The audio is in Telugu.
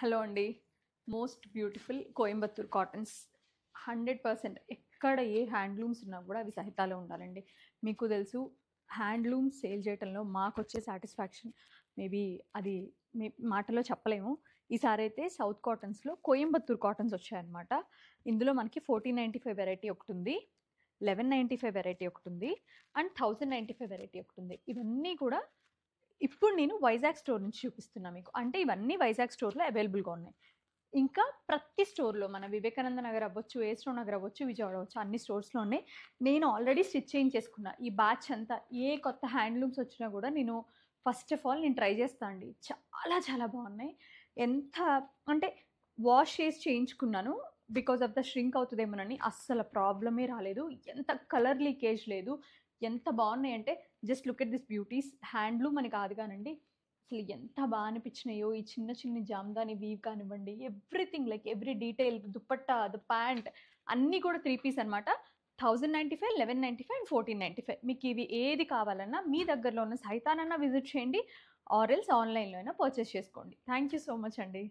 హలో అండి. మోస్ట్ బ్యూటిఫుల్ కోయంబత్తూర్ కాటన్స్ 100% ఎక్కడ ఏ హ్యాండ్లూమ్స్ ఉన్నా కూడా అవి సహితాలో ఉండాలండి. మీకు తెలుసు హ్యాండ్లూమ్స్ సేల్ చేయటంలో మాకొచ్చే సాటిస్ఫాక్షన్ మేబీ అది మీ మాటలో చెప్పలేము. ఈసారి అయితే సౌత్ కాటన్స్లో కోయంబత్తూర్ కాటన్స్ వచ్చాయన్నమాట. ఇందులో మనకి 1495 వెరైటీ ఒకటి ఉంది, 1195 వెరైటీ ఒకటి ఉంది, అండ్ 1095 వెరైటీ ఒకటి ఉంది. ఇవన్నీ కూడా ఇప్పుడు నేను వైజాగ్ స్టోర్ నుంచి చూపిస్తున్నా మీకు. అంటే ఇవన్నీ వైజాగ్ స్టోర్లో అవైలబుల్గా ఉన్నాయి. ఇంకా ప్రతి స్టోర్లో మన వివేకానంద నగర్ అవ్వచ్చు, ఏస్టో నగర్ అవ్వచ్చు, విజయవాడ అవ్వచ్చు, అన్ని స్టోర్స్లో ఉన్నాయి. నేను ఆల్రెడీ స్టిచ్ చేయించేసుకున్నా. ఈ బ్యాచ్ అంతా ఏ కొత్త హ్యాండ్లూమ్స్ వచ్చినా కూడా నేను ఫస్ట్ ఆఫ్ ఆల్ నేను ట్రై చేస్తాను అండి. చాలా చాలా బాగున్నాయి. ఎంత అంటే వాష్ చేసి చేయించుకున్నాను, బికాజ్ ఆఫ్ ద ష్రింక్ అవుతుందేమోనని. అస్సలు ప్రాబ్లమే రాలేదు. ఎంత కలర్ లీకేజ్ లేదు. ఎంత బాగున్నాయి అంటే just look at this beauties. Handloom అని కాదు కానండి, అసలు ఎంత బాగా అనిపించినాయో. ఈ చిన్న చిన్న జామ్దాని వీవ్ కానివ్వండి, everything like every detail, dupatta, the pant అన్నీ కూడా 3 పీస్ అనమాట. 1095, 1195 అండ్ 1495. మీకు ఇవి ఏది కావాలన్నా మీ దగ్గరలో ఉన్న సైతానన్నా విజిట్ చేయండి, ఆర్ ఎల్స్ ఆన్లైన్లో అయినా పర్చేస్ చేసుకోండి. థ్యాంక్ యూ సో మచ్ అండి.